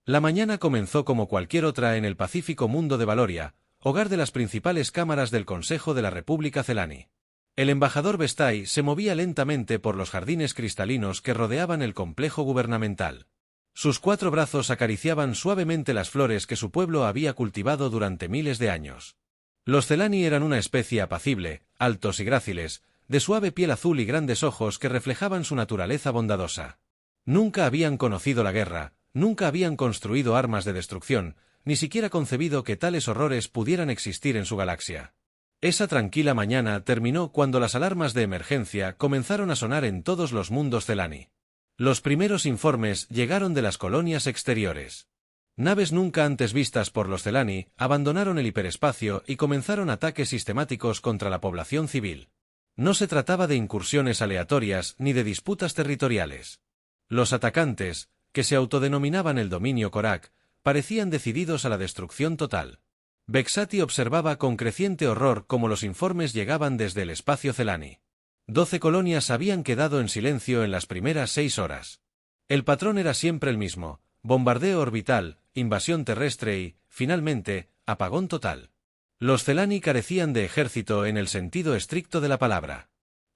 La mañana comenzó como cualquier otra en el pacífico mundo de Valoria, hogar de las principales cámaras del Consejo de la República Celani. El embajador Vestay se movía lentamente por los jardines cristalinos que rodeaban el complejo gubernamental. Sus 4 brazos acariciaban suavemente las flores que su pueblo había cultivado durante miles de años. Los Celani eran una especie apacible, altos y gráciles, de suave piel azul y grandes ojos que reflejaban su naturaleza bondadosa. Nunca habían conocido la guerra, nunca habían construido armas de destrucción, ni siquiera concebido que tales horrores pudieran existir en su galaxia. Esa tranquila mañana terminó cuando las alarmas de emergencia comenzaron a sonar en todos los mundos Celani. Los primeros informes llegaron de las colonias exteriores. Naves nunca antes vistas por los Celani abandonaron el hiperespacio y comenzaron ataques sistemáticos contra la población civil. No se trataba de incursiones aleatorias ni de disputas territoriales. Los atacantes, que se autodenominaban el dominio Korak, parecían decididos a la destrucción total. Vexati observaba con creciente horror cómo los informes llegaban desde el espacio Celani. 12 colonias habían quedado en silencio en las primeras 6 horas. El patrón era siempre el mismo: bombardeo orbital, invasión terrestre y, finalmente, apagón total. Los Celani carecían de ejército en el sentido estricto de la palabra.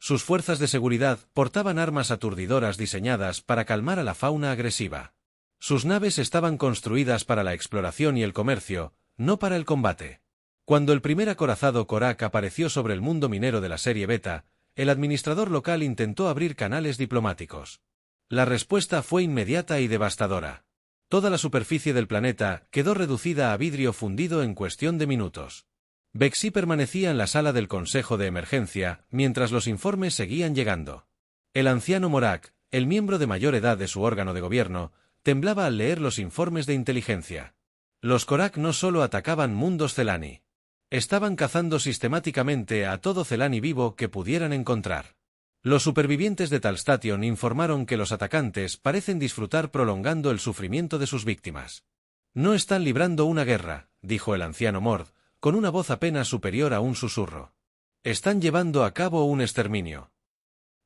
Sus fuerzas de seguridad portaban armas aturdidoras diseñadas para calmar a la fauna agresiva. Sus naves estaban construidas para la exploración y el comercio, no para el combate. Cuando el primer acorazado Korak apareció sobre el mundo minero de la serie Beta, el administrador local intentó abrir canales diplomáticos. La respuesta fue inmediata y devastadora. Toda la superficie del planeta quedó reducida a vidrio fundido en cuestión de minutos. Vexi permanecía en la sala del Consejo de Emergencia, mientras los informes seguían llegando. El anciano Morak, el miembro de mayor edad de su órgano de gobierno, temblaba al leer los informes de inteligencia. Los Korak no solo atacaban mundos Celani. Estaban cazando sistemáticamente a todo Celani vivo que pudieran encontrar. Los supervivientes de Talstation informaron que los atacantes parecen disfrutar prolongando el sufrimiento de sus víctimas. No están librando una guerra, dijo el anciano Mord, con una voz apenas superior a un susurro. Están llevando a cabo un exterminio.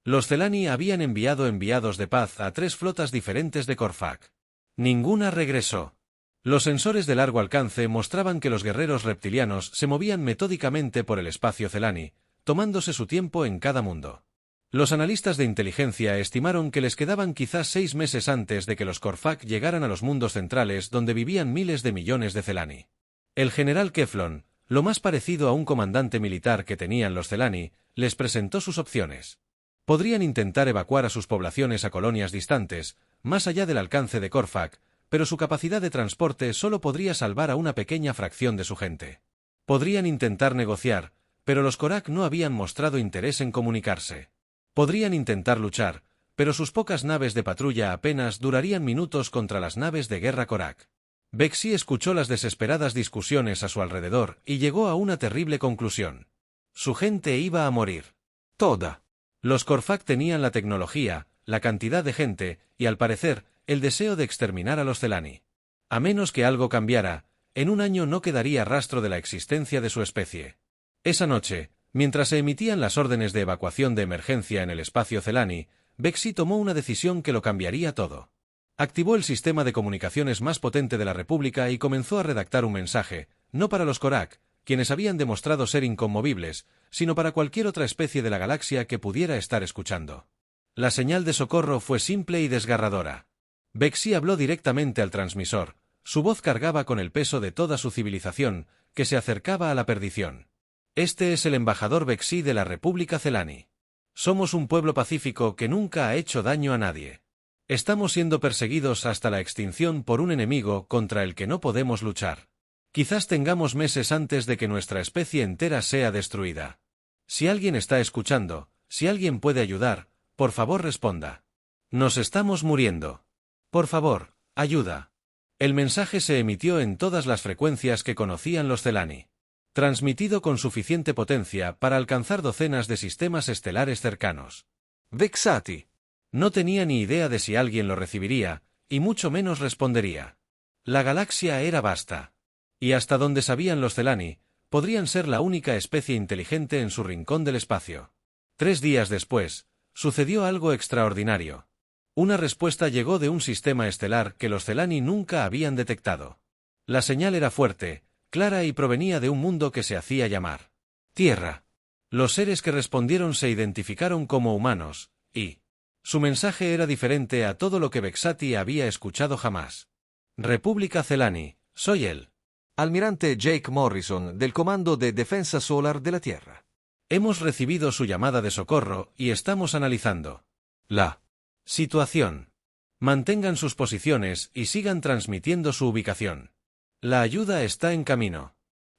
Los Celani habían enviado enviados de paz a 3 flotas diferentes de Corfac. Ninguna regresó. Los sensores de largo alcance mostraban que los guerreros reptilianos se movían metódicamente por el espacio Celani, tomándose su tiempo en cada mundo. Los analistas de inteligencia estimaron que les quedaban quizás 6 meses antes de que los Corfac llegaran a los mundos centrales donde vivían miles de millones de Celani. El general Keflon, lo más parecido a un comandante militar que tenían los Celani, les presentó sus opciones. Podrían intentar evacuar a sus poblaciones a colonias distantes, más allá del alcance de Corfac, pero su capacidad de transporte solo podría salvar a una pequeña fracción de su gente. Podrían intentar negociar, pero los Korak no habían mostrado interés en comunicarse. Podrían intentar luchar, pero sus pocas naves de patrulla apenas durarían minutos contra las naves de guerra Korak. Vexi escuchó las desesperadas discusiones a su alrededor y llegó a una terrible conclusión. Su gente iba a morir. Toda. Los Corfac tenían la tecnología, la cantidad de gente, y al parecer, el deseo de exterminar a los Celani. A menos que algo cambiara, en un año no quedaría rastro de la existencia de su especie. Esa noche, mientras se emitían las órdenes de evacuación de emergencia en el espacio Celani, Vexi tomó una decisión que lo cambiaría todo. Activó el sistema de comunicaciones más potente de la República y comenzó a redactar un mensaje, no para los Korak, quienes habían demostrado ser inconmovibles, sino para cualquier otra especie de la galaxia que pudiera estar escuchando. La señal de socorro fue simple y desgarradora. Vexi habló directamente al transmisor. Su voz cargaba con el peso de toda su civilización, que se acercaba a la perdición. Este es el embajador Vexi de la República Celani. Somos un pueblo pacífico que nunca ha hecho daño a nadie. Estamos siendo perseguidos hasta la extinción por un enemigo contra el que no podemos luchar. Quizás tengamos meses antes de que nuestra especie entera sea destruida. Si alguien está escuchando, si alguien puede ayudar, por favor responda. Nos estamos muriendo. Por favor, ayuda. El mensaje se emitió en todas las frecuencias que conocían los Celani. Transmitido con suficiente potencia para alcanzar docenas de sistemas estelares cercanos. Vexati. No tenía ni idea de si alguien lo recibiría, y mucho menos respondería. La galaxia era vasta. Y hasta donde sabían los Celani, podrían ser la única especie inteligente en su rincón del espacio. 3 días después, sucedió algo extraordinario. Una respuesta llegó de un sistema estelar que los Celani nunca habían detectado. La señal era fuerte, clara y provenía de un mundo que se hacía llamar Tierra. Los seres que respondieron se identificaron como humanos, y su mensaje era diferente a todo lo que Vexati había escuchado jamás. República Celani, soy el Almirante Jake Morrison, del Comando de Defensa Solar de la Tierra. Hemos recibido su llamada de socorro y estamos analizando la situación. Mantengan sus posiciones y sigan transmitiendo su ubicación. La ayuda está en camino.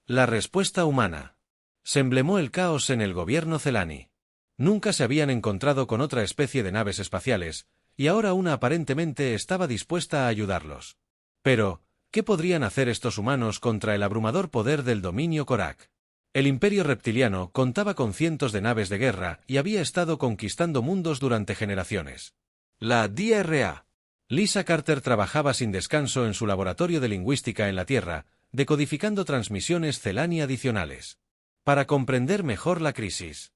La respuesta humana. Se emblemó el caos en el gobierno Celani. Nunca se habían encontrado con otra especie de naves espaciales, y ahora una aparentemente estaba dispuesta a ayudarlos. Pero, ¿qué podrían hacer estos humanos contra el abrumador poder del dominio Korak? El Imperio Reptiliano contaba con cientos de naves de guerra y había estado conquistando mundos durante generaciones. La DRA. Lisa Carter trabajaba sin descanso en su laboratorio de lingüística en la Tierra, decodificando transmisiones Celani adicionales, para comprender mejor la crisis.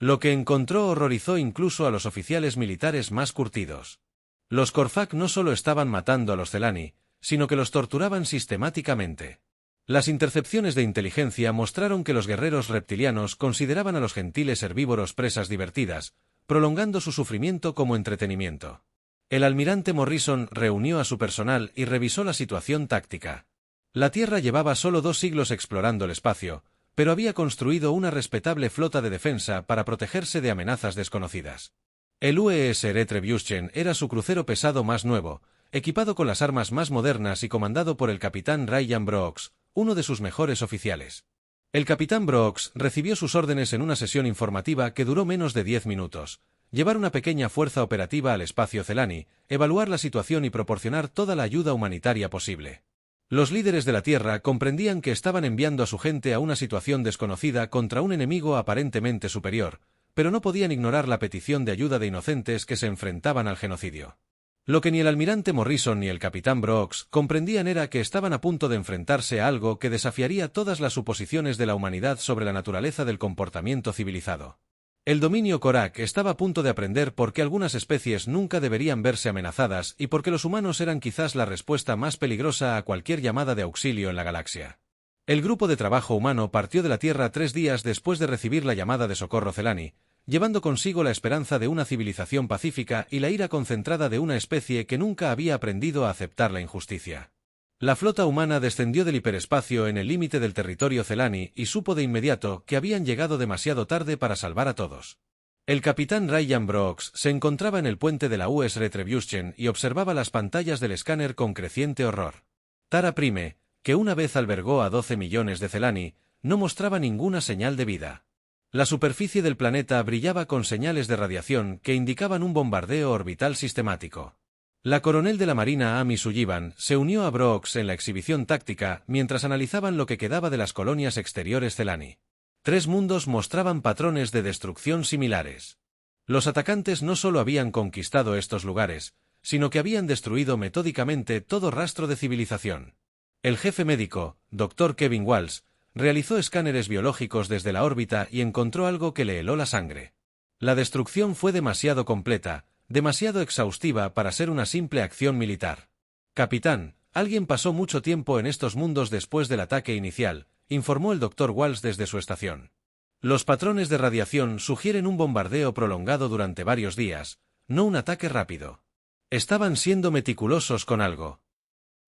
Lo que encontró horrorizó incluso a los oficiales militares más curtidos. Los Corfac no solo estaban matando a los Celani, sino que los torturaban sistemáticamente. Las intercepciones de inteligencia mostraron que los guerreros reptilianos consideraban a los gentiles herbívoros presas divertidas, prolongando su sufrimiento como entretenimiento. El almirante Morrison reunió a su personal y revisó la situación táctica. La Tierra llevaba solo 2 siglos explorando el espacio, pero había construido una respetable flota de defensa para protegerse de amenazas desconocidas. El UES Retribution era su crucero pesado más nuevo, equipado con las armas más modernas y comandado por el capitán Ryan Brooks, uno de sus mejores oficiales. El capitán Brooks recibió sus órdenes en una sesión informativa que duró menos de 10 minutos, llevar una pequeña fuerza operativa al espacio Celani, evaluar la situación y proporcionar toda la ayuda humanitaria posible. Los líderes de la Tierra comprendían que estaban enviando a su gente a una situación desconocida contra un enemigo aparentemente superior, pero no podían ignorar la petición de ayuda de inocentes que se enfrentaban al genocidio. Lo que ni el almirante Morrison ni el capitán Brooks comprendían era que estaban a punto de enfrentarse a algo que desafiaría todas las suposiciones de la humanidad sobre la naturaleza del comportamiento civilizado. El dominio Korak estaba a punto de aprender por qué algunas especies nunca deberían verse amenazadas y por qué los humanos eran quizás la respuesta más peligrosa a cualquier llamada de auxilio en la galaxia. El grupo de trabajo humano partió de la Tierra 3 días después de recibir la llamada de socorro Celani, llevando consigo la esperanza de una civilización pacífica y la ira concentrada de una especie que nunca había aprendido a aceptar la injusticia. La flota humana descendió del hiperespacio en el límite del territorio Celani y supo de inmediato que habían llegado demasiado tarde para salvar a todos. El capitán Ryan Brooks se encontraba en el puente de la US Retribution y observaba las pantallas del escáner con creciente horror. Tara Prime, que una vez albergó a 12 millones de Celani, no mostraba ninguna señal de vida. La superficie del planeta brillaba con señales de radiación que indicaban un bombardeo orbital sistemático. La coronel de la Marina Amy Sullivan se unió a Brooks en la exhibición táctica mientras analizaban lo que quedaba de las colonias exteriores Celani. 3 mundos mostraban patrones de destrucción similares. Los atacantes no solo habían conquistado estos lugares, sino que habían destruido metódicamente todo rastro de civilización. El jefe médico, Dr. Kevin Walsh, realizó escáneres biológicos desde la órbita y encontró algo que le heló la sangre. La destrucción fue demasiado completa, demasiado exhaustiva para ser una simple acción militar. Capitán, alguien pasó mucho tiempo en estos mundos después del ataque inicial, informó el Dr. Walsh desde su estación. Los patrones de radiación sugieren un bombardeo prolongado durante varios días, no un ataque rápido. Estaban siendo meticulosos con algo.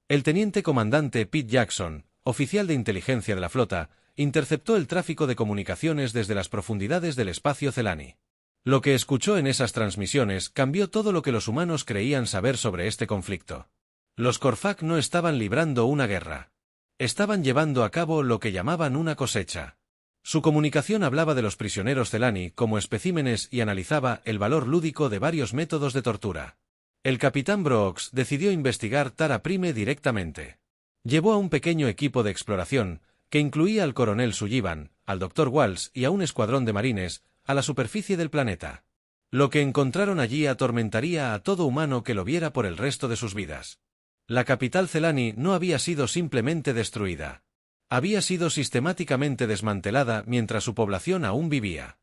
El teniente comandante Pete Jackson, oficial de inteligencia de la flota, interceptó el tráfico de comunicaciones desde las profundidades del espacio Celani. Lo que escuchó en esas transmisiones cambió todo lo que los humanos creían saber sobre este conflicto. Los Corfac no estaban librando una guerra. Estaban llevando a cabo lo que llamaban una cosecha. Su comunicación hablaba de los prisioneros Celani como especímenes y analizaba el valor lúdico de varios métodos de tortura. El capitán Brooks decidió investigar Tara Prime directamente. Llevó a un pequeño equipo de exploración, que incluía al coronel Sullivan, al Dr. Walsh y a un escuadrón de marines, a la superficie del planeta. Lo que encontraron allí atormentaría a todo humano que lo viera por el resto de sus vidas. La capital Celani no había sido simplemente destruida. Había sido sistemáticamente desmantelada mientras su población aún vivía.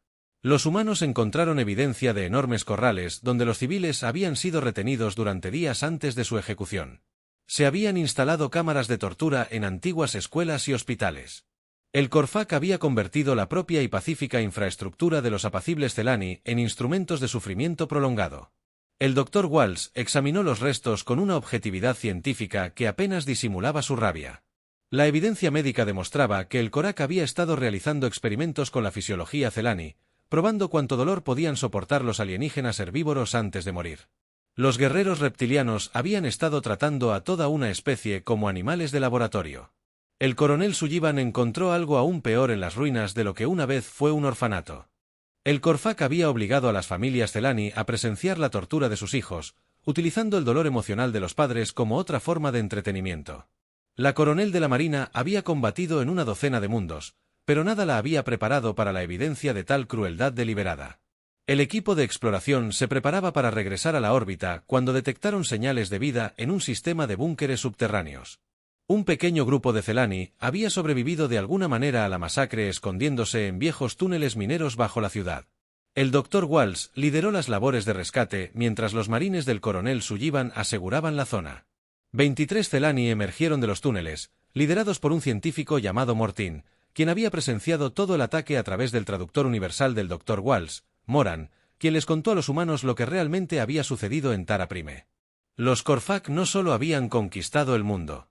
Los humanos encontraron evidencia de enormes corrales donde los civiles habían sido retenidos durante días antes de su ejecución. Se habían instalado cámaras de tortura en antiguas escuelas y hospitales. El Corfac había convertido la propia y pacífica infraestructura de los apacibles Celani en instrumentos de sufrimiento prolongado. El Dr. Walsh examinó los restos con una objetividad científica que apenas disimulaba su rabia. La evidencia médica demostraba que el Korak había estado realizando experimentos con la fisiología Celani, probando cuánto dolor podían soportar los alienígenas herbívoros antes de morir. Los guerreros reptilianos habían estado tratando a toda una especie como animales de laboratorio. El coronel Sullivan encontró algo aún peor en las ruinas de lo que una vez fue un orfanato. El Corfac había obligado a las familias Celani a presenciar la tortura de sus hijos, utilizando el dolor emocional de los padres como otra forma de entretenimiento. La coronel de la Marina había combatido en una docena de mundos, pero nada la había preparado para la evidencia de tal crueldad deliberada. El equipo de exploración se preparaba para regresar a la órbita cuando detectaron señales de vida en un sistema de búnkeres subterráneos. Un pequeño grupo de Celani había sobrevivido de alguna manera a la masacre escondiéndose en viejos túneles mineros bajo la ciudad. El Dr. Walsh lideró las labores de rescate mientras los marines del coronel Sullivan aseguraban la zona. 23 Celani emergieron de los túneles, liderados por un científico llamado Mortin, quien había presenciado todo el ataque a través del traductor universal del Dr. Walsh, Moran, quien les contó a los humanos lo que realmente había sucedido en Tara Prime. Los Corfac no solo habían conquistado el mundo.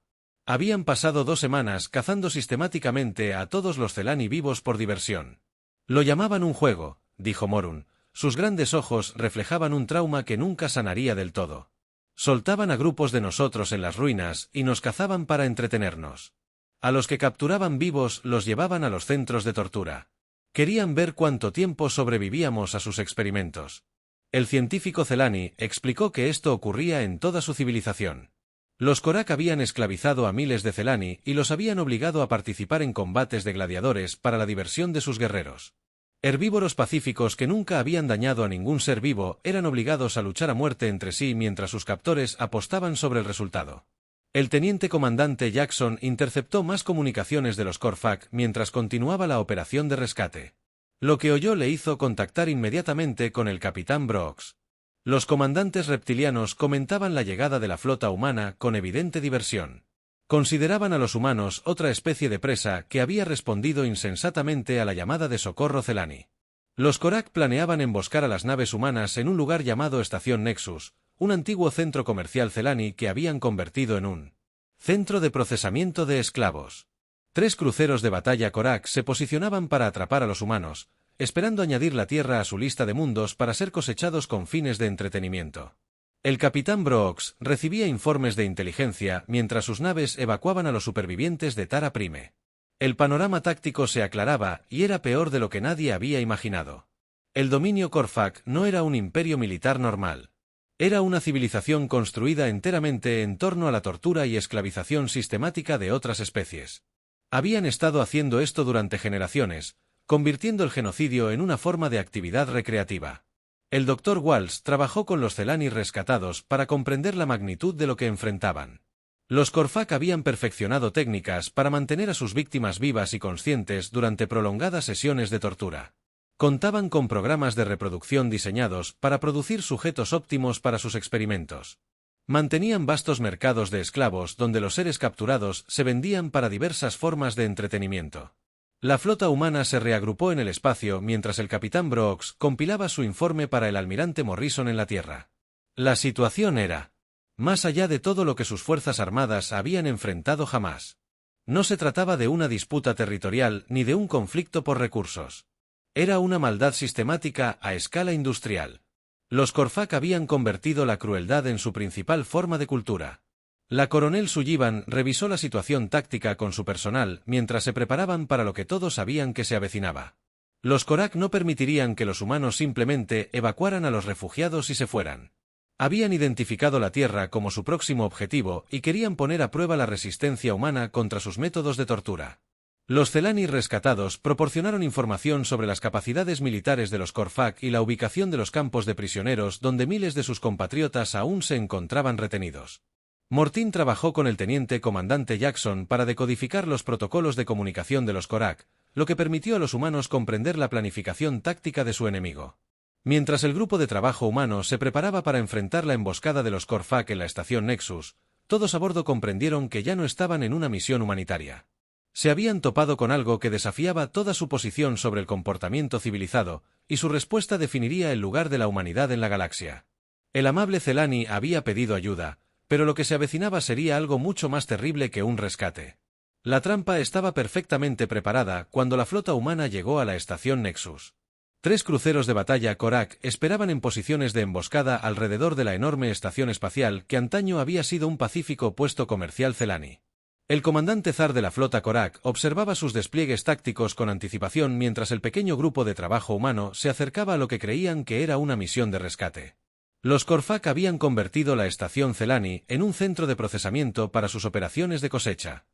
Habían pasado 2 semanas cazando sistemáticamente a todos los Celani vivos por diversión. Lo llamaban un juego, dijo Morun. Sus grandes ojos reflejaban un trauma que nunca sanaría del todo. Soltaban a grupos de nosotros en las ruinas y nos cazaban para entretenernos. A los que capturaban vivos los llevaban a los centros de tortura. Querían ver cuánto tiempo sobrevivíamos a sus experimentos. El científico Celani explicó que esto ocurría en toda su civilización. Los Korak habían esclavizado a miles de Celani y los habían obligado a participar en combates de gladiadores para la diversión de sus guerreros. Herbívoros pacíficos que nunca habían dañado a ningún ser vivo eran obligados a luchar a muerte entre sí mientras sus captores apostaban sobre el resultado. El teniente comandante Jackson interceptó más comunicaciones de los Corfac mientras continuaba la operación de rescate. Lo que oyó le hizo contactar inmediatamente con el capitán Brooks. Los comandantes reptilianos comentaban la llegada de la flota humana con evidente diversión. Consideraban a los humanos otra especie de presa que había respondido insensatamente a la llamada de socorro Celani. Los Korak planeaban emboscar a las naves humanas en un lugar llamado Estación Nexus, un antiguo centro comercial Celani que habían convertido en un centro de procesamiento de esclavos. 3 cruceros de batalla Korak se posicionaban para atrapar a los humanos, esperando añadir la Tierra a su lista de mundos para ser cosechados con fines de entretenimiento. El capitán Brooks recibía informes de inteligencia mientras sus naves evacuaban a los supervivientes de Tara Prime. El panorama táctico se aclaraba y era peor de lo que nadie había imaginado. El dominio Corfac no era un imperio militar normal. Era una civilización construida enteramente en torno a la tortura y esclavización sistemática de otras especies. Habían estado haciendo esto durante generaciones, convirtiendo el genocidio en una forma de actividad recreativa. El Dr. Walsh trabajó con los Celani rescatados para comprender la magnitud de lo que enfrentaban. Los Corfac habían perfeccionado técnicas para mantener a sus víctimas vivas y conscientes durante prolongadas sesiones de tortura. Contaban con programas de reproducción diseñados para producir sujetos óptimos para sus experimentos. Mantenían vastos mercados de esclavos donde los seres capturados se vendían para diversas formas de entretenimiento. La flota humana se reagrupó en el espacio mientras el capitán Brooks compilaba su informe para el almirante Morrison en la Tierra. La situación era más allá de todo lo que sus fuerzas armadas habían enfrentado jamás. No se trataba de una disputa territorial ni de un conflicto por recursos. Era una maldad sistemática a escala industrial. Los Corfac habían convertido la crueldad en su principal forma de cultura. La coronel Sullivan revisó la situación táctica con su personal mientras se preparaban para lo que todos sabían que se avecinaba. Los Korak no permitirían que los humanos simplemente evacuaran a los refugiados y se fueran. Habían identificado la Tierra como su próximo objetivo y querían poner a prueba la resistencia humana contra sus métodos de tortura. Los Celani rescatados proporcionaron información sobre las capacidades militares de los Corfac y la ubicación de los campos de prisioneros donde miles de sus compatriotas aún se encontraban retenidos. Mortin trabajó con el teniente comandante Jackson para decodificar los protocolos de comunicación de los Korak, lo que permitió a los humanos comprender la planificación táctica de su enemigo. Mientras el grupo de trabajo humano se preparaba para enfrentar la emboscada de los Corvac en la estación Nexus, todos a bordo comprendieron que ya no estaban en una misión humanitaria. Se habían topado con algo que desafiaba toda su posición sobre el comportamiento civilizado, y su respuesta definiría el lugar de la humanidad en la galaxia. El amable Celani había pedido ayuda, pero lo que se avecinaba sería algo mucho más terrible que un rescate. La trampa estaba perfectamente preparada cuando la flota humana llegó a la estación Nexus. 3 cruceros de batalla Korak esperaban en posiciones de emboscada alrededor de la enorme estación espacial que antaño había sido un pacífico puesto comercial Celani. El comandante zar de la flota Korak observaba sus despliegues tácticos con anticipación mientras el pequeño grupo de trabajo humano se acercaba a lo que creían que era una misión de rescate. Los Corvac habían convertido la estación Celani en un centro de procesamiento para sus operaciones de cosecha.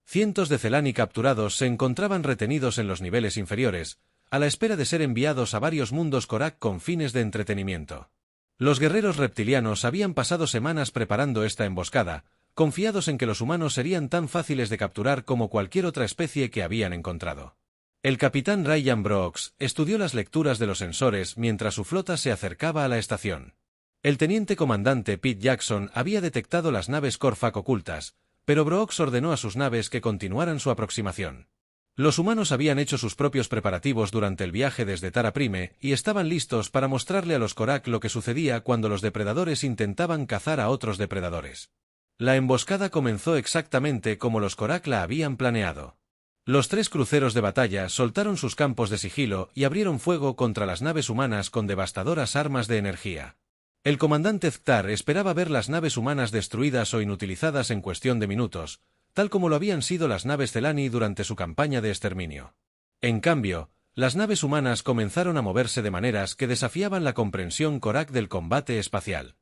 Cientos de Celani capturados se encontraban retenidos en los niveles inferiores, a la espera de ser enviados a varios mundos Korak con fines de entretenimiento. Los guerreros reptilianos habían pasado semanas preparando esta emboscada, confiados en que los humanos serían tan fáciles de capturar como cualquier otra especie que habían encontrado. El capitán Ryan Brooks estudió las lecturas de los sensores mientras su flota se acercaba a la estación. El teniente comandante Pete Jackson había detectado las naves Corvac ocultas, pero Brooks ordenó a sus naves que continuaran su aproximación. Los humanos habían hecho sus propios preparativos durante el viaje desde Tara Prime y estaban listos para mostrarle a los Korak lo que sucedía cuando los depredadores intentaban cazar a otros depredadores. La emboscada comenzó exactamente como los Korak la habían planeado. Los 3 cruceros de batalla soltaron sus campos de sigilo y abrieron fuego contra las naves humanas con devastadoras armas de energía. El comandante Zktar esperaba ver las naves humanas destruidas o inutilizadas en cuestión de minutos, tal como lo habían sido las naves Celani durante su campaña de exterminio. En cambio, las naves humanas comenzaron a moverse de maneras que desafiaban la comprensión Korak del combate espacial.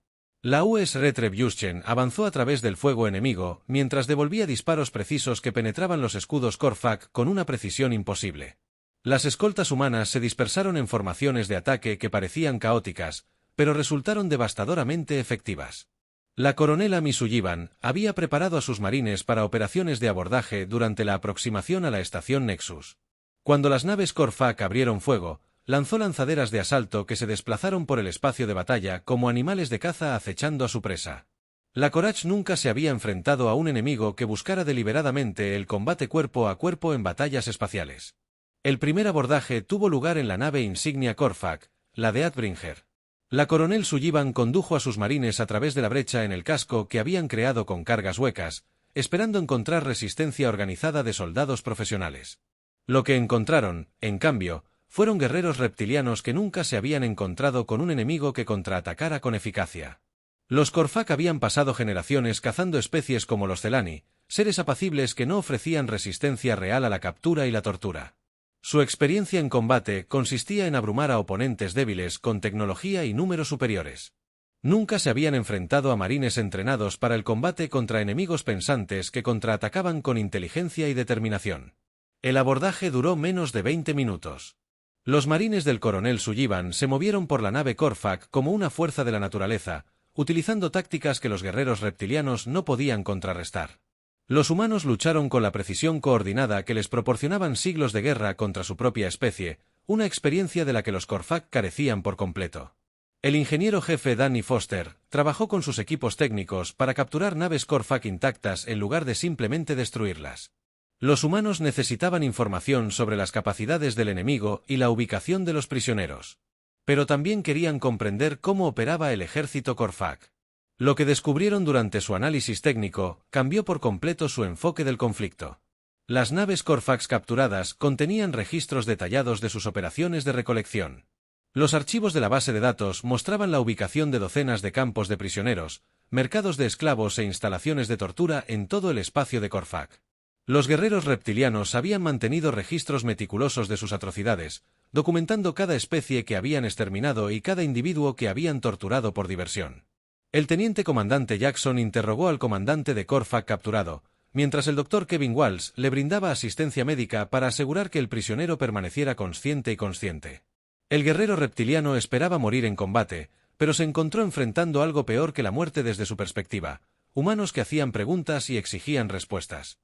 La US Retribution avanzó a través del fuego enemigo mientras devolvía disparos precisos que penetraban los escudos Corvac con una precisión imposible. Las escoltas humanas se dispersaron en formaciones de ataque que parecían caóticas, pero resultaron devastadoramente efectivas. La coronela Misuyiban había preparado a sus marines para operaciones de abordaje durante la aproximación a la estación Nexus. Cuando las naves Corvac abrieron fuego, lanzó lanzaderas de asalto que se desplazaron por el espacio de batalla como animales de caza acechando a su presa. La Courage nunca se había enfrentado a un enemigo que buscara deliberadamente el combate cuerpo a cuerpo en batallas espaciales. El primer abordaje tuvo lugar en la nave insignia Corvac, la de Atbringer. La coronel Sullivan condujo a sus marines a través de la brecha en el casco que habían creado con cargas huecas, esperando encontrar resistencia organizada de soldados profesionales. Lo que encontraron, en cambio, fueron guerreros reptilianos que nunca se habían encontrado con un enemigo que contraatacara con eficacia. Los Corvac habían pasado generaciones cazando especies como los Celani, seres apacibles que no ofrecían resistencia real a la captura y la tortura. Su experiencia en combate consistía en abrumar a oponentes débiles con tecnología y números superiores. Nunca se habían enfrentado a marines entrenados para el combate contra enemigos pensantes que contraatacaban con inteligencia y determinación. El abordaje duró menos de 20 minutos. Los marines del coronel Sullivan se movieron por la nave Corvac como una fuerza de la naturaleza, utilizando tácticas que los guerreros reptilianos no podían contrarrestar. Los humanos lucharon con la precisión coordinada que les proporcionaban siglos de guerra contra su propia especie, una experiencia de la que los Corvac carecían por completo. El ingeniero jefe Danny Foster trabajó con sus equipos técnicos para capturar naves Corvac intactas en lugar de simplemente destruirlas. Los humanos necesitaban información sobre las capacidades del enemigo y la ubicación de los prisioneros. Pero también querían comprender cómo operaba el ejército Corvac. Lo que descubrieron durante su análisis técnico cambió por completo su enfoque del conflicto. Las naves Corvac capturadas contenían registros detallados de sus operaciones de recolección. Los archivos de la base de datos mostraban la ubicación de docenas de campos de prisioneros, mercados de esclavos e instalaciones de tortura en todo el espacio de Corvac. Los guerreros reptilianos habían mantenido registros meticulosos de sus atrocidades, documentando cada especie que habían exterminado y cada individuo que habían torturado por diversión. El teniente comandante Jackson interrogó al comandante de Corvac capturado, mientras el doctor Kevin Walsh le brindaba asistencia médica para asegurar que el prisionero permaneciera consciente y consciente. El guerrero reptiliano esperaba morir en combate, pero se encontró enfrentando algo peor que la muerte desde su perspectiva: humanos que hacían preguntas y exigían respuestas.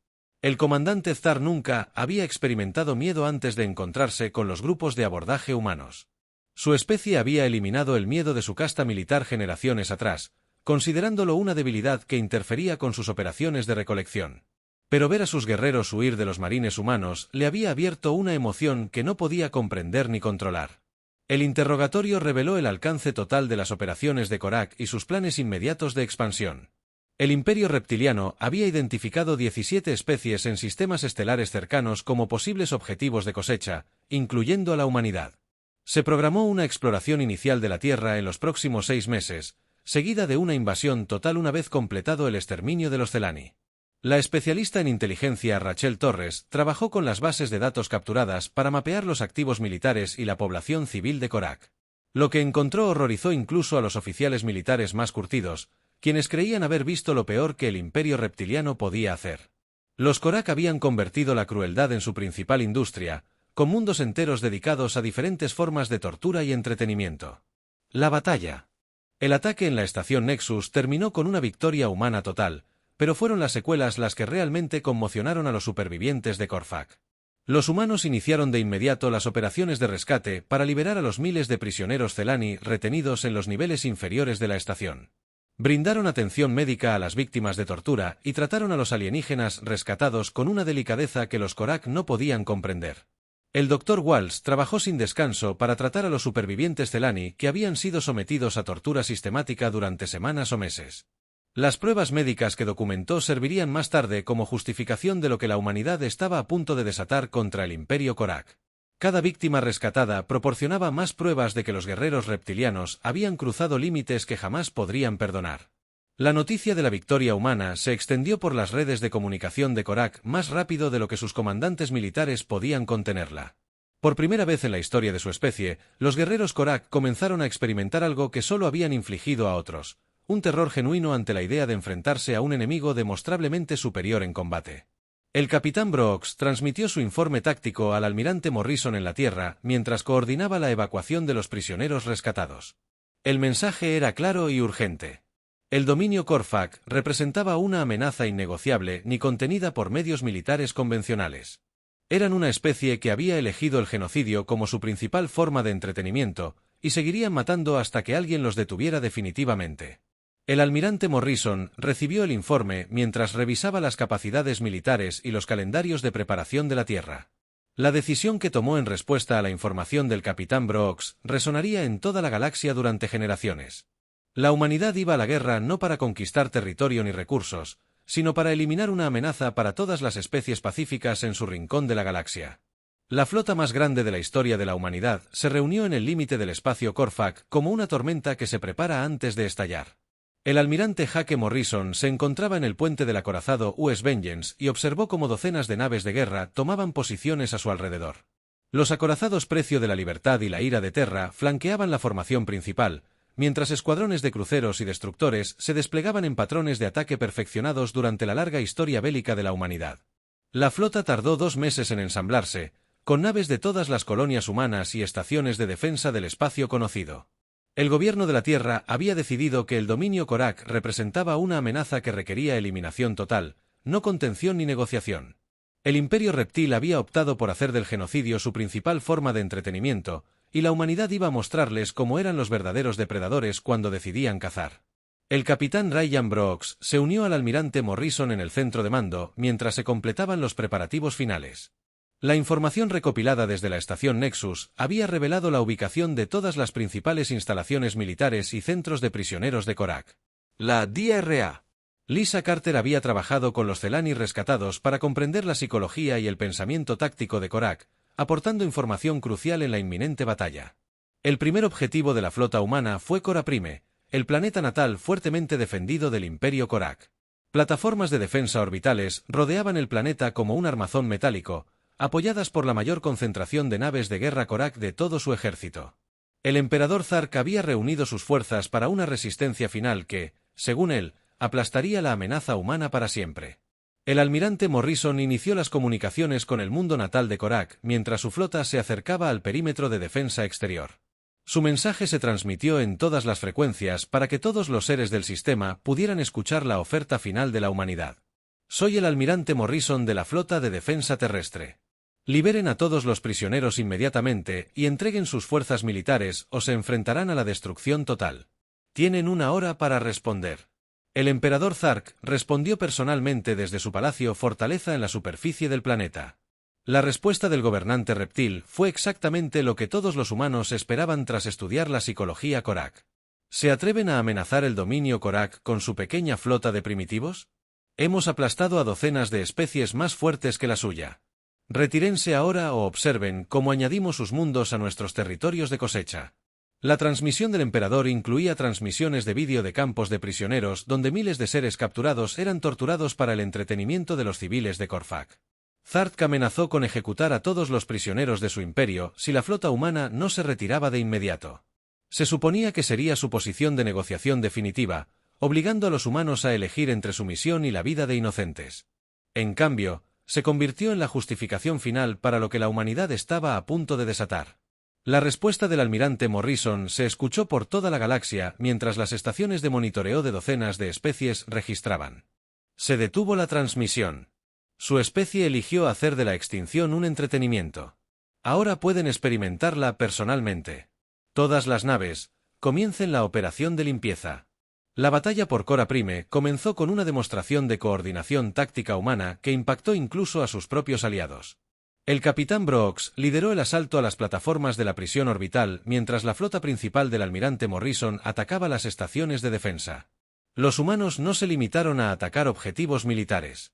El comandante Zar nunca había experimentado miedo antes de encontrarse con los grupos de abordaje humanos. Su especie había eliminado el miedo de su casta militar generaciones atrás, considerándolo una debilidad que interfería con sus operaciones de recolección. Pero ver a sus guerreros huir de los marines humanos le había abierto una emoción que no podía comprender ni controlar. El interrogatorio reveló el alcance total de las operaciones de Korak y sus planes inmediatos de expansión. El Imperio Reptiliano había identificado 17 especies en sistemas estelares cercanos como posibles objetivos de cosecha, incluyendo a la humanidad. Se programó una exploración inicial de la Tierra en los próximos 6 meses, seguida de una invasión total una vez completado el exterminio de los Celani. La especialista en inteligencia Rachel Torres trabajó con las bases de datos capturadas para mapear los activos militares y la población civil de Korak. Lo que encontró horrorizó incluso a los oficiales militares más curtidos, quienes creían haber visto lo peor que el Imperio Reptiliano podía hacer. Los Korak habían convertido la crueldad en su principal industria, con mundos enteros dedicados a diferentes formas de tortura y entretenimiento. La batalla. El ataque en la estación Nexus terminó con una victoria humana total, pero fueron las secuelas las que realmente conmocionaron a los supervivientes de Corfac. Los humanos iniciaron de inmediato las operaciones de rescate para liberar a los miles de prisioneros Celani retenidos en los niveles inferiores de la estación. Brindaron atención médica a las víctimas de tortura y trataron a los alienígenas rescatados con una delicadeza que los Korak no podían comprender. El Dr. Walsh trabajó sin descanso para tratar a los supervivientes Celani que habían sido sometidos a tortura sistemática durante semanas o meses. Las pruebas médicas que documentó servirían más tarde como justificación de lo que la humanidad estaba a punto de desatar contra el Imperio Korak. Cada víctima rescatada proporcionaba más pruebas de que los guerreros reptilianos habían cruzado límites que jamás podrían perdonar. La noticia de la victoria humana se extendió por las redes de comunicación de Korak más rápido de lo que sus comandantes militares podían contenerla. Por primera vez en la historia de su especie, los guerreros Korak comenzaron a experimentar algo que solo habían infligido a otros: un terror genuino ante la idea de enfrentarse a un enemigo demostrablemente superior en combate. El capitán Brooks transmitió su informe táctico al almirante Morrison en la Tierra mientras coordinaba la evacuación de los prisioneros rescatados. El mensaje era claro y urgente. El dominio Corfac representaba una amenaza innegociable ni contenida por medios militares convencionales. Eran una especie que había elegido el genocidio como su principal forma de entretenimiento, y seguirían matando hasta que alguien los detuviera definitivamente. El almirante Morrison recibió el informe mientras revisaba las capacidades militares y los calendarios de preparación de la Tierra. La decisión que tomó en respuesta a la información del capitán Brooks resonaría en toda la galaxia durante generaciones. La humanidad iba a la guerra no para conquistar territorio ni recursos, sino para eliminar una amenaza para todas las especies pacíficas en su rincón de la galaxia. La flota más grande de la historia de la humanidad se reunió en el límite del espacio Corfac como una tormenta que se prepara antes de estallar. El almirante Jake Morrison se encontraba en el puente del acorazado US Vengeance y observó cómo docenas de naves de guerra tomaban posiciones a su alrededor. Los acorazados Precio de la Libertad y la Ira de Terra flanqueaban la formación principal, mientras escuadrones de cruceros y destructores se desplegaban en patrones de ataque perfeccionados durante la larga historia bélica de la humanidad. La flota tardó 2 meses en ensamblarse, con naves de todas las colonias humanas y estaciones de defensa del espacio conocido. El gobierno de la Tierra había decidido que el dominio Korak representaba una amenaza que requería eliminación total, no contención ni negociación. El Imperio Reptil había optado por hacer del genocidio su principal forma de entretenimiento, y la humanidad iba a mostrarles cómo eran los verdaderos depredadores cuando decidían cazar. El capitán Ryan Brooks se unió al almirante Morrison en el centro de mando mientras se completaban los preparativos finales. La información recopilada desde la estación Nexus había revelado la ubicación de todas las principales instalaciones militares y centros de prisioneros de Korak. La DRA. Lisa Carter había trabajado con los Celani rescatados para comprender la psicología y el pensamiento táctico de Korak, aportando información crucial en la inminente batalla. El primer objetivo de la flota humana fue Cora Prime, el planeta natal fuertemente defendido del Imperio Korak. Plataformas de defensa orbitales rodeaban el planeta como un armazón metálico, apoyadas por la mayor concentración de naves de guerra Korak de todo su ejército. El emperador Zark había reunido sus fuerzas para una resistencia final que, según él, aplastaría la amenaza humana para siempre. El almirante Morrison inició las comunicaciones con el mundo natal de Korak mientras su flota se acercaba al perímetro de defensa exterior. Su mensaje se transmitió en todas las frecuencias para que todos los seres del sistema pudieran escuchar la oferta final de la humanidad. Soy el almirante Morrison de la Flota de Defensa Terrestre. Liberen a todos los prisioneros inmediatamente y entreguen sus fuerzas militares o se enfrentarán a la destrucción total. Tienen 1 hora para responder. El emperador Zark respondió personalmente desde su palacio fortaleza en la superficie del planeta. La respuesta del gobernante reptil fue exactamente lo que todos los humanos esperaban tras estudiar la psicología Korak. ¿Se atreven a amenazar el dominio Korak con su pequeña flota de primitivos? Hemos aplastado a docenas de especies más fuertes que la suya. Retírense ahora o observen cómo añadimos sus mundos a nuestros territorios de cosecha. La transmisión del emperador incluía transmisiones de vídeo de campos de prisioneros donde miles de seres capturados eran torturados para el entretenimiento de los civiles de Corfac. Zark amenazó con ejecutar a todos los prisioneros de su imperio si la flota humana no se retiraba de inmediato. Se suponía que sería su posición de negociación definitiva, obligando a los humanos a elegir entre su misión y la vida de inocentes. En cambio, se convirtió en la justificación final para lo que la humanidad estaba a punto de desatar. La respuesta del almirante Morrison se escuchó por toda la galaxia mientras las estaciones de monitoreo de docenas de especies registraban. Se detuvo la transmisión. Su especie eligió hacer de la extinción un entretenimiento. Ahora pueden experimentarla personalmente. Todas las naves, comiencen la operación de limpieza. La batalla por Cora Prime comenzó con una demostración de coordinación táctica humana que impactó incluso a sus propios aliados. El capitán Brooks lideró el asalto a las plataformas de la prisión orbital mientras la flota principal del almirante Morrison atacaba las estaciones de defensa. Los humanos no se limitaron a atacar objetivos militares.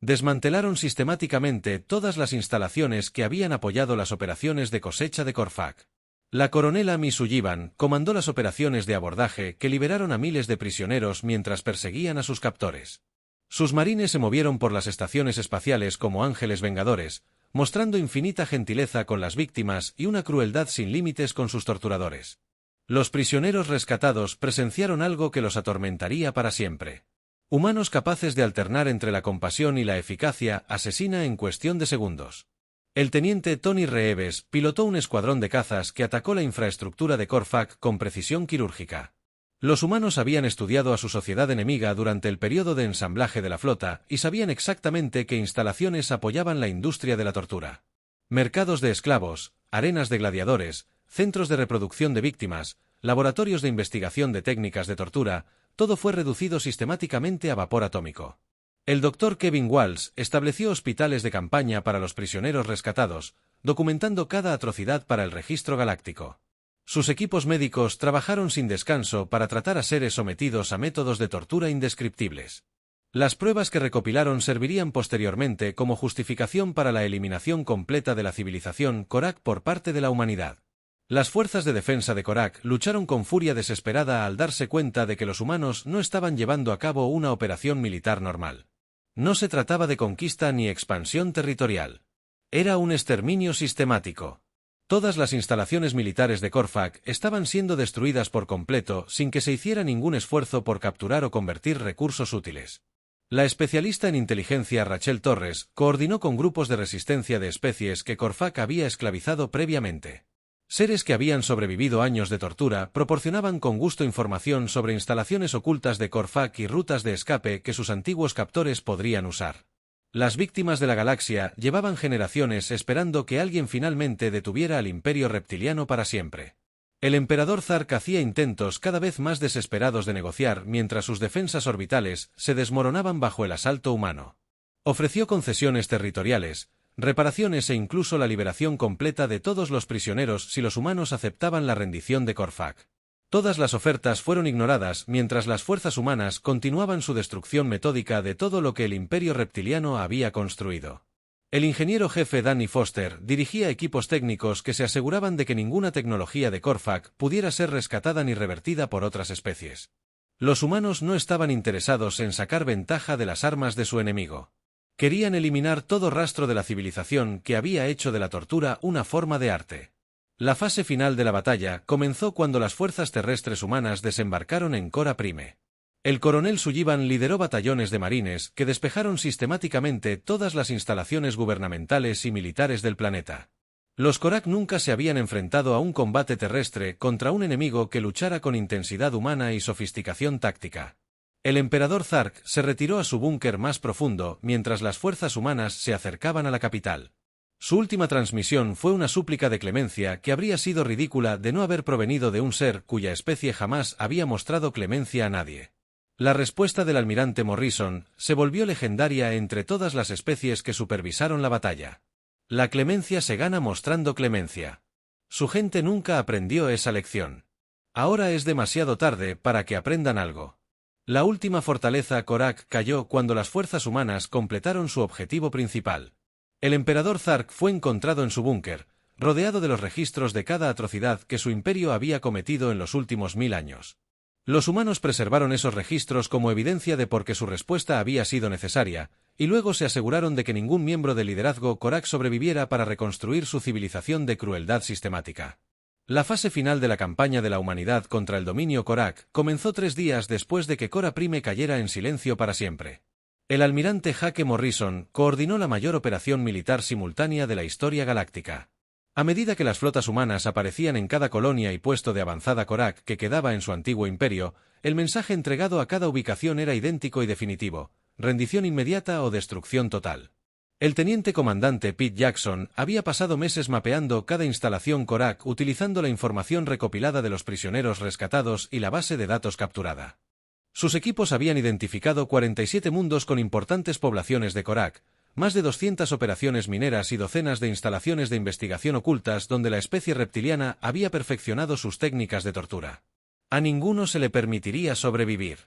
Desmantelaron sistemáticamente todas las instalaciones que habían apoyado las operaciones de cosecha de Corfac. La coronela Mi Sullivan comandó las operaciones de abordaje que liberaron a miles de prisioneros mientras perseguían a sus captores. Sus marines se movieron por las estaciones espaciales como ángeles vengadores, mostrando infinita gentileza con las víctimas y una crueldad sin límites con sus torturadores. Los prisioneros rescatados presenciaron algo que los atormentaría para siempre. Humanos capaces de alternar entre la compasión y la eficacia asesina en cuestión de segundos. El teniente Tony Reeves pilotó un escuadrón de cazas que atacó la infraestructura de Corfac con precisión quirúrgica. Los humanos habían estudiado a su sociedad enemiga durante el periodo de ensamblaje de la flota y sabían exactamente qué instalaciones apoyaban la industria de la tortura. Mercados de esclavos, arenas de gladiadores, centros de reproducción de víctimas, laboratorios de investigación de técnicas de tortura, todo fue reducido sistemáticamente a vapor atómico. El Dr. Kevin Walsh estableció hospitales de campaña para los prisioneros rescatados, documentando cada atrocidad para el registro galáctico. Sus equipos médicos trabajaron sin descanso para tratar a seres sometidos a métodos de tortura indescriptibles. Las pruebas que recopilaron servirían posteriormente como justificación para la eliminación completa de la civilización Korak por parte de la humanidad. Las fuerzas de defensa de Korak lucharon con furia desesperada al darse cuenta de que los humanos no estaban llevando a cabo una operación militar normal. No se trataba de conquista ni expansión territorial. Era un exterminio sistemático. Todas las instalaciones militares de Corfac estaban siendo destruidas por completo sin que se hiciera ningún esfuerzo por capturar o convertir recursos útiles. La especialista en inteligencia Rachel Torres coordinó con grupos de resistencia de especies que Corfac había esclavizado previamente. Seres que habían sobrevivido años de tortura proporcionaban con gusto información sobre instalaciones ocultas de Corfac y rutas de escape que sus antiguos captores podrían usar. Las víctimas de la galaxia llevaban generaciones esperando que alguien finalmente detuviera al imperio reptiliano para siempre. El emperador Zark hacía intentos cada vez más desesperados de negociar mientras sus defensas orbitales se desmoronaban bajo el asalto humano. Ofreció concesiones territoriales, reparaciones e incluso la liberación completa de todos los prisioneros si los humanos aceptaban la rendición de Corfac. Todas las ofertas fueron ignoradas mientras las fuerzas humanas continuaban su destrucción metódica de todo lo que el imperio reptiliano había construido. El ingeniero jefe Danny Foster dirigía equipos técnicos que se aseguraban de que ninguna tecnología de Corfac pudiera ser rescatada ni revertida por otras especies. Los humanos no estaban interesados en sacar ventaja de las armas de su enemigo. Querían eliminar todo rastro de la civilización que había hecho de la tortura una forma de arte. La fase final de la batalla comenzó cuando las fuerzas terrestres humanas desembarcaron en Cora Prime. El coronel Sullivan lideró batallones de marines que despejaron sistemáticamente todas las instalaciones gubernamentales y militares del planeta. Los Korak nunca se habían enfrentado a un combate terrestre contra un enemigo que luchara con intensidad humana y sofisticación táctica. El emperador Zark se retiró a su búnker más profundo mientras las fuerzas humanas se acercaban a la capital. Su última transmisión fue una súplica de clemencia que habría sido ridícula de no haber provenido de un ser cuya especie jamás había mostrado clemencia a nadie. La respuesta del almirante Morrison se volvió legendaria entre todas las especies que supervisaron la batalla. La clemencia se gana mostrando clemencia. Su gente nunca aprendió esa lección. Ahora es demasiado tarde para que aprendan algo. La última fortaleza Korak cayó cuando las fuerzas humanas completaron su objetivo principal. El emperador Zark fue encontrado en su búnker, rodeado de los registros de cada atrocidad que su imperio había cometido en los últimos 1000 años. Los humanos preservaron esos registros como evidencia de por qué su respuesta había sido necesaria, y luego se aseguraron de que ningún miembro del liderazgo Korak sobreviviera para reconstruir su civilización de crueldad sistemática. La fase final de la campaña de la humanidad contra el dominio Korak comenzó 3 días después de que Kora Prime cayera en silencio para siempre. El almirante Jake Morrison coordinó la mayor operación militar simultánea de la historia galáctica. A medida que las flotas humanas aparecían en cada colonia y puesto de avanzada Korak que quedaba en su antiguo imperio, el mensaje entregado a cada ubicación era idéntico y definitivo: rendición inmediata o destrucción total. El teniente comandante Pete Jackson había pasado meses mapeando cada instalación Korak utilizando la información recopilada de los prisioneros rescatados y la base de datos capturada. Sus equipos habían identificado 47 mundos con importantes poblaciones de Korak, más de 200 operaciones mineras y docenas de instalaciones de investigación ocultas donde la especie reptiliana había perfeccionado sus técnicas de tortura. A ninguno se le permitiría sobrevivir.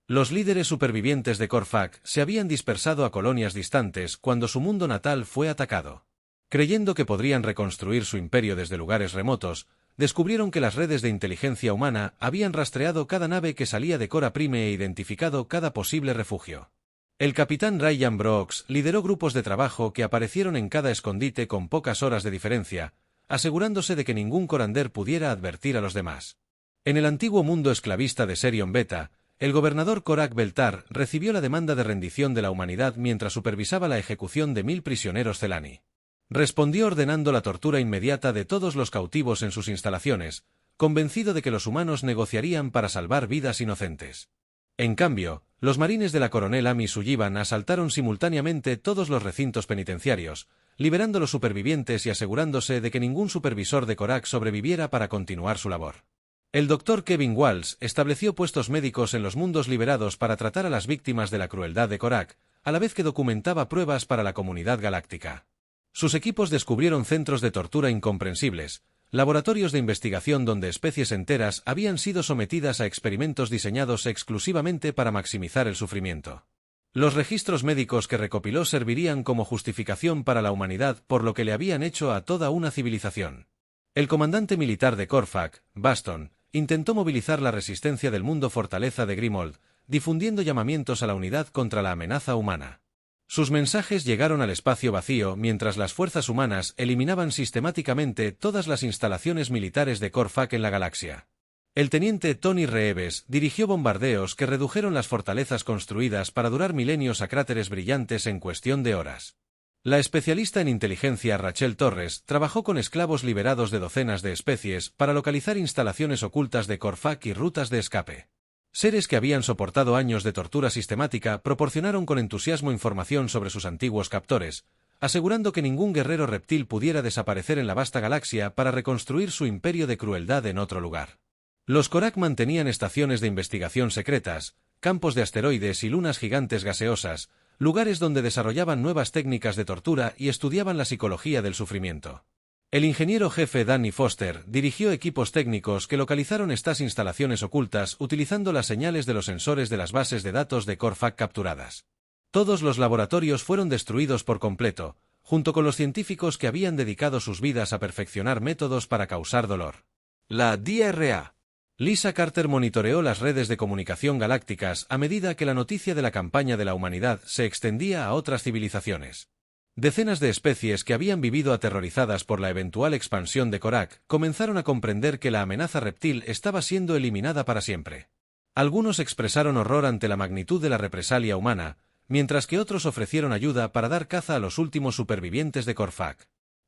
Los líderes supervivientes de Korfak se habían dispersado a colonias distantes cuando su mundo natal fue atacado. Creyendo que podrían reconstruir su imperio desde lugares remotos, descubrieron que las redes de inteligencia humana habían rastreado cada nave que salía de Kora Prime e identificado cada posible refugio. El capitán Ryan Brooks lideró grupos de trabajo que aparecieron en cada escondite con pocas horas de diferencia, asegurándose de que ningún corander pudiera advertir a los demás. En el antiguo mundo esclavista de Serion Beta, el gobernador Korak Beltar recibió la demanda de rendición de la humanidad mientras supervisaba la ejecución de 1000 prisioneros Celani. Respondió ordenando la tortura inmediata de todos los cautivos en sus instalaciones, convencido de que los humanos negociarían para salvar vidas inocentes. En cambio, los marines de la coronel Amy Sullivan asaltaron simultáneamente todos los recintos penitenciarios, liberando a los supervivientes y asegurándose de que ningún supervisor de Korak sobreviviera para continuar su labor. El doctor Kevin Walsh estableció puestos médicos en los mundos liberados para tratar a las víctimas de la crueldad de Korak, a la vez que documentaba pruebas para la comunidad galáctica. Sus equipos descubrieron centros de tortura incomprensibles, laboratorios de investigación donde especies enteras habían sido sometidas a experimentos diseñados exclusivamente para maximizar el sufrimiento. Los registros médicos que recopiló servirían como justificación para la humanidad por lo que le habían hecho a toda una civilización. El comandante militar de Korfak, Baston, intentó movilizar la resistencia del mundo fortaleza de Grimold, difundiendo llamamientos a la unidad contra la amenaza humana. Sus mensajes llegaron al espacio vacío mientras las fuerzas humanas eliminaban sistemáticamente todas las instalaciones militares de Korfak en la galaxia. El teniente Tony Reeves dirigió bombardeos que redujeron las fortalezas construidas para durar milenios a cráteres brillantes en cuestión de horas. La especialista en inteligencia Rachel Torres trabajó con esclavos liberados de docenas de especies para localizar instalaciones ocultas de Korfak y rutas de escape. Seres que habían soportado años de tortura sistemática proporcionaron con entusiasmo información sobre sus antiguos captores, asegurando que ningún guerrero reptil pudiera desaparecer en la vasta galaxia para reconstruir su imperio de crueldad en otro lugar. Los Korak mantenían estaciones de investigación secretas, campos de asteroides y lunas gigantes gaseosas, lugares donde desarrollaban nuevas técnicas de tortura y estudiaban la psicología del sufrimiento. El ingeniero jefe Danny Foster dirigió equipos técnicos que localizaron estas instalaciones ocultas utilizando las señales de los sensores de las bases de datos de Korfak capturadas. Todos los laboratorios fueron destruidos por completo, junto con los científicos que habían dedicado sus vidas a perfeccionar métodos para causar dolor. La DRA. Lisa Carter monitoreó las redes de comunicación galácticas a medida que la noticia de la campaña de la humanidad se extendía a otras civilizaciones. Decenas de especies que habían vivido aterrorizadas por la eventual expansión de Korak comenzaron a comprender que la amenaza reptil estaba siendo eliminada para siempre. Algunos expresaron horror ante la magnitud de la represalia humana, mientras que otros ofrecieron ayuda para dar caza a los últimos supervivientes de Korfak.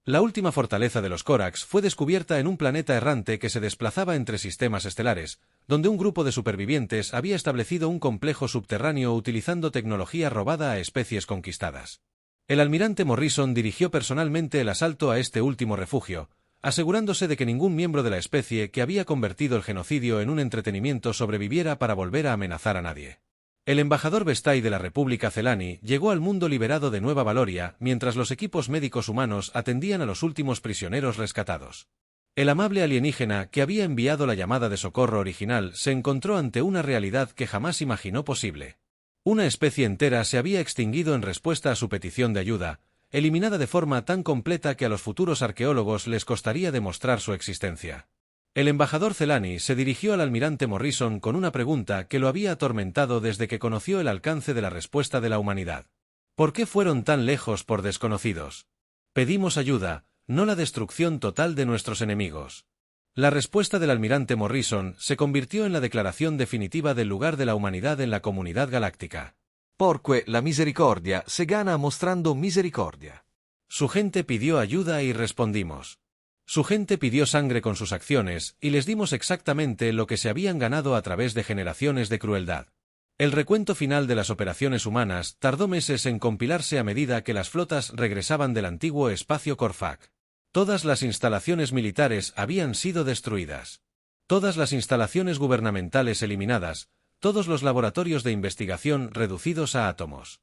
La última fortaleza de los Corax fue descubierta en un planeta errante que se desplazaba entre sistemas estelares, donde un grupo de supervivientes había establecido un complejo subterráneo utilizando tecnología robada a especies conquistadas. El almirante Morrison dirigió personalmente el asalto a este último refugio, asegurándose de que ningún miembro de la especie que había convertido el genocidio en un entretenimiento sobreviviera para volver a amenazar a nadie. El embajador Vestay de la República Celani llegó al mundo liberado de Nueva Valoria mientras los equipos médicos humanos atendían a los últimos prisioneros rescatados. El amable alienígena que había enviado la llamada de socorro original se encontró ante una realidad que jamás imaginó posible. Una especie entera se había extinguido en respuesta a su petición de ayuda, eliminada de forma tan completa que a los futuros arqueólogos les costaría demostrar su existencia. El embajador Celani se dirigió al almirante Morrison con una pregunta que lo había atormentado desde que conoció el alcance de la respuesta de la humanidad. ¿Por qué fueron tan lejos por desconocidos? Pedimos ayuda, no la destrucción total de nuestros enemigos. La respuesta del almirante Morrison se convirtió en la declaración definitiva del lugar de la humanidad en la comunidad galáctica. Porque la misericordia se gana mostrando misericordia. Su gente pidió ayuda y respondimos. Su gente pidió sangre con sus acciones, y les dimos exactamente lo que se habían ganado a través de generaciones de crueldad. El recuento final de las operaciones humanas tardó meses en compilarse a medida que las flotas regresaban del antiguo espacio Corfac. Todas las instalaciones militares habían sido destruidas. Todas las instalaciones gubernamentales eliminadas, todos los laboratorios de investigación reducidos a átomos.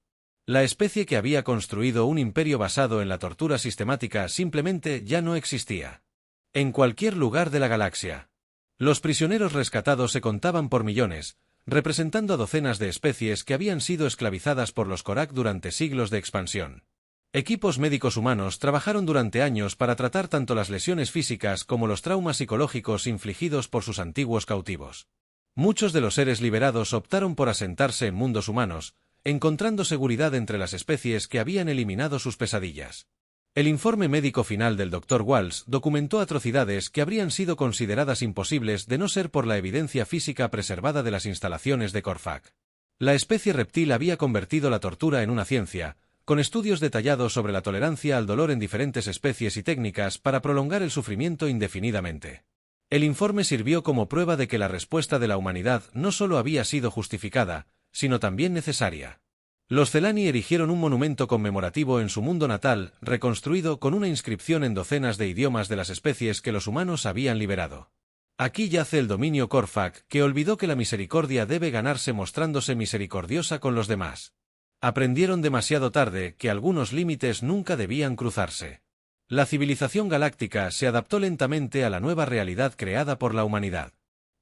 La especie que había construido un imperio basado en la tortura sistemática simplemente ya no existía. En cualquier lugar de la galaxia. Los prisioneros rescatados se contaban por millones, representando a docenas de especies que habían sido esclavizadas por los Korak durante siglos de expansión. Equipos médicos humanos trabajaron durante años para tratar tanto las lesiones físicas como los traumas psicológicos infligidos por sus antiguos cautivos. Muchos de los seres liberados optaron por asentarse en mundos humanos, encontrando seguridad entre las especies que habían eliminado sus pesadillas. El informe médico final del Dr. Walsh documentó atrocidades que habrían sido consideradas imposibles de no ser por la evidencia física preservada de las instalaciones de Corfac. La especie reptil había convertido la tortura en una ciencia, con estudios detallados sobre la tolerancia al dolor en diferentes especies y técnicas para prolongar el sufrimiento indefinidamente. El informe sirvió como prueba de que la respuesta de la humanidad no solo había sido justificada, sino también necesaria. Los Celani erigieron un monumento conmemorativo en su mundo natal, reconstruido con una inscripción en docenas de idiomas de las especies que los humanos habían liberado. Aquí yace el dominio Corfac, que olvidó que la misericordia debe ganarse mostrándose misericordiosa con los demás. Aprendieron demasiado tarde que algunos límites nunca debían cruzarse. La civilización galáctica se adaptó lentamente a la nueva realidad creada por la humanidad.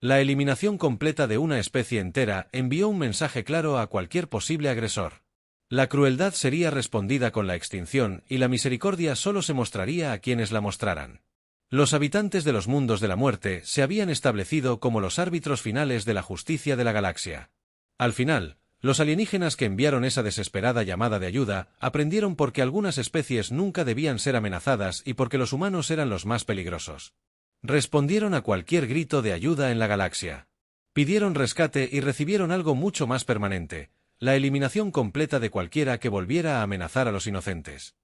La eliminación completa de una especie entera envió un mensaje claro a cualquier posible agresor. La crueldad sería respondida con la extinción y la misericordia solo se mostraría a quienes la mostraran. Los habitantes de los mundos de la muerte se habían establecido como los árbitros finales de la justicia de la galaxia. Al final, los alienígenas que enviaron esa desesperada llamada de ayuda aprendieron por qué algunas especies nunca debían ser amenazadas y por qué los humanos eran los más peligrosos. Respondieron a cualquier grito de ayuda en la galaxia. Pidieron rescate y recibieron algo mucho más permanente, la eliminación completa de cualquiera que volviera a amenazar a los inocentes.